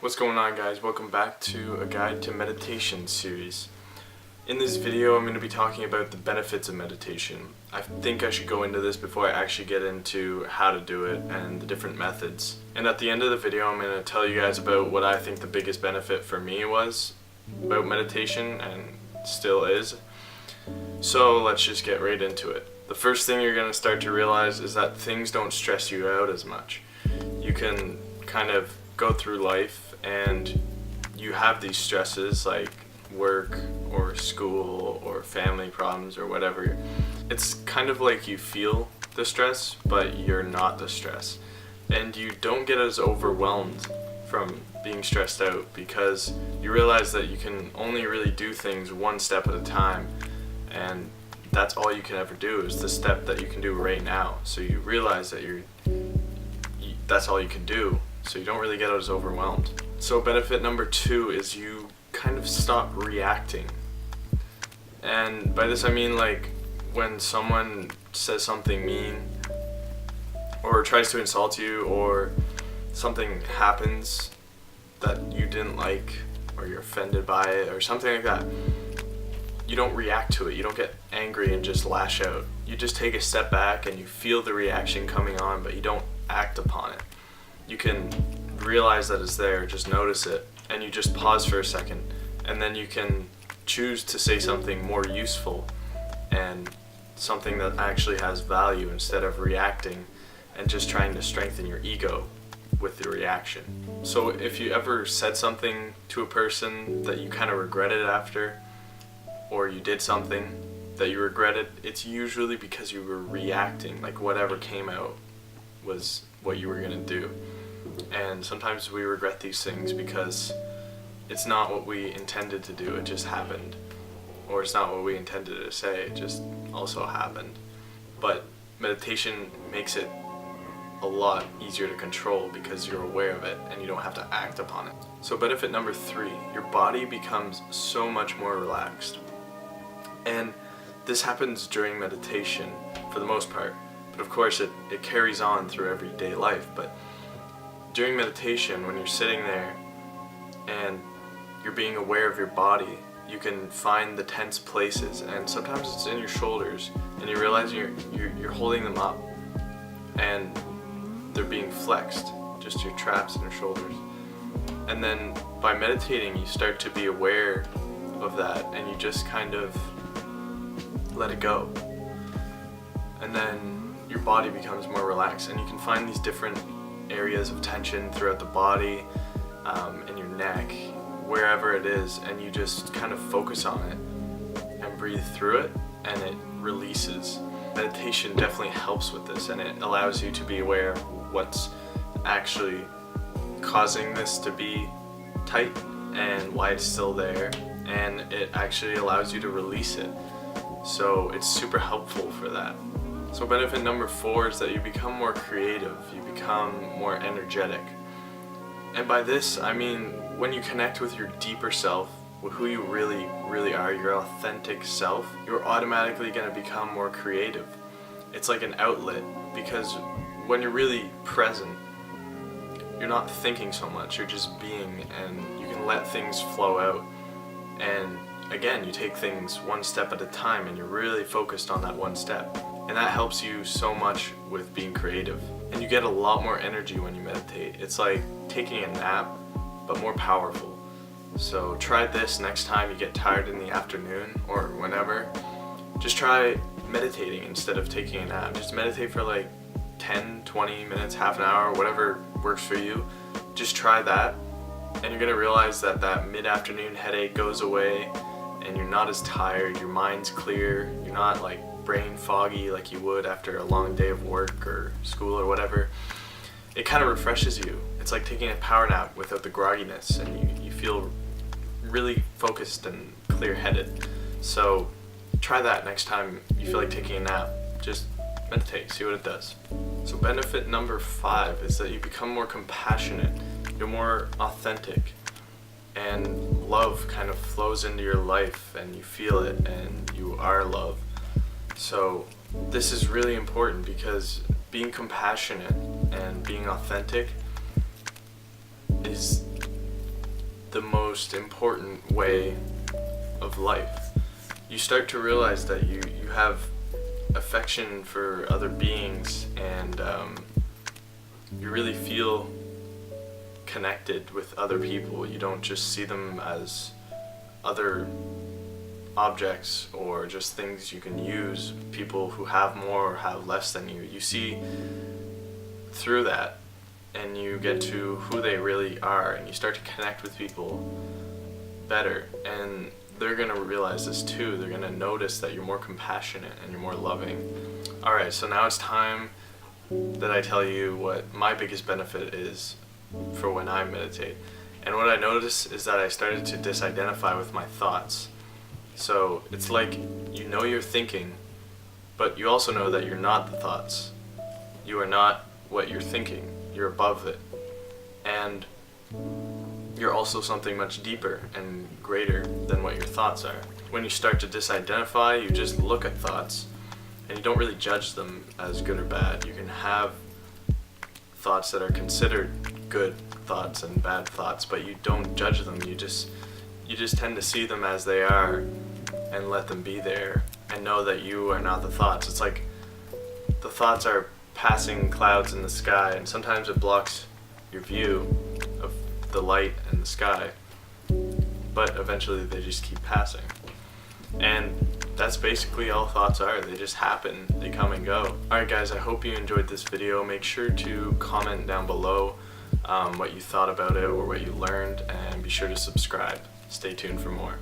What's going on, guys? Welcome back to a guide to meditation series. In this video I'm going to be talking about the benefits of meditation. I think I should go into this before I actually get into how to do it and the different methods. And at the end of the video I'm going to tell you guys about what I think the biggest benefit for me was about meditation and still is. So let's just get right into it. The first thing you're going to start to realize is that things don't stress you out as much. You can kind of go through life and you have these stresses like work or school or family problems or whatever. It's kind of like you feel the stress, but you're not the stress. And you don't get as overwhelmed from being stressed out because you realize that you can only really do things one step at a time, and that's all you can ever do is the step that you can do right now. So you realize that that's all you can do, so you don't really get as overwhelmed. So benefit number 2 is you kind of stop reacting. And by this I mean like when someone says something mean or tries to insult you or something happens that you didn't like or you're offended by it or something like that, you don't react to it. You don't get angry and just lash out. You just take a step back and you feel the reaction coming on, but you don't act upon it. You can realize that it's there, just notice it, and you just pause for a second, and then you can choose to say something more useful and something that actually has value instead of reacting and just trying to strengthen your ego with the reaction. So if you ever said something to a person that you kind of regretted after, or you did something that you regretted, it's usually because you were reacting, like whatever came out was what you were going to do. And sometimes we regret these things because it's not what we intended to do, it just happened. Or it's not what we intended to say, it just also happened. But meditation makes it a lot easier to control because you're aware of it and you don't have to act upon it. So benefit number 3, your body becomes so much more relaxed. And this happens during meditation for the most part. But of course it carries on through everyday life. But during meditation, when you're sitting there and you're being aware of your body, you can find the tense places, and sometimes it's in your shoulders, and you realize you're holding them up and they're being flexed, just your traps and your shoulders. And then by meditating you start to be aware of that and you just kind of let it go, and then your body becomes more relaxed and you can find these different areas of tension throughout the body, in your neck, wherever it is, and you just kind of focus on it and breathe through it and it releases. Meditation definitely helps with this, and it allows you to be aware of what's actually causing this to be tight and why it's still there, and it actually allows you to release it. So it's super helpful for that. So benefit number 4 is that you become more creative, you become more energetic. And by this I mean when you connect with your deeper self, with who you really are, your authentic self, you're automatically going to become more creative. It's like an outlet, because when you're really present, you're not thinking so much, you're just being, and you can let things flow out. And again, you take things one step at a time and you're really focused on that one step. And that helps you so much with being creative. And you get a lot more energy when you meditate. It's like taking a nap, but more powerful. So try this next time you get tired in the afternoon or whenever. Just try meditating instead of taking a nap. Just meditate for like 10, 20 minutes, half an hour, whatever works for you. Just try that, and you're gonna realize that that mid-afternoon headache goes away and you're not as tired, your mind's clear, you're not like brain foggy like you would after a long day of work or school or whatever. It kind of refreshes you. It's like taking a power nap without the grogginess, and you feel really focused and clear-headed. So try that next time you feel like taking a nap. Just meditate, see what it does. So benefit number 5 is that you become more compassionate, you're more authentic, and love kind of flows into your life and you feel it and you are love. So this is really important because being compassionate and being authentic is the most important way of life. You start to realize that you have affection for other beings, and you really feel connected with other people. You don't just see them as other objects or just things you can use, people who have more or have less than you. You see through that, and you get to who they really are, and you start to connect with people better, and they're gonna realize this too. They're gonna notice that you're more compassionate and you're more loving. Alright, so now it's time that I tell you what my biggest benefit is for when I meditate. And what I noticed is that I started to disidentify with my thoughts. So it's like you know you're thinking, but you also know that you're not the thoughts. You are not what you're thinking. You're above it. And you're also something much deeper and greater than what your thoughts are. When you start to disidentify, you just look at thoughts and you don't really judge them as good or bad. You can have thoughts that are considered good thoughts and bad thoughts, but you don't judge them. You just tend to see them as they are and let them be there and know that you are not the thoughts. It's like the thoughts are passing clouds in the sky, and sometimes it blocks your view of the light and the sky, but eventually they just keep passing. And that's basically all thoughts are. They just happen, they come and go. Alright guys, I hope you enjoyed this video. Make sure to comment down below what you thought about it or what you learned, and be sure to subscribe. Stay tuned for more.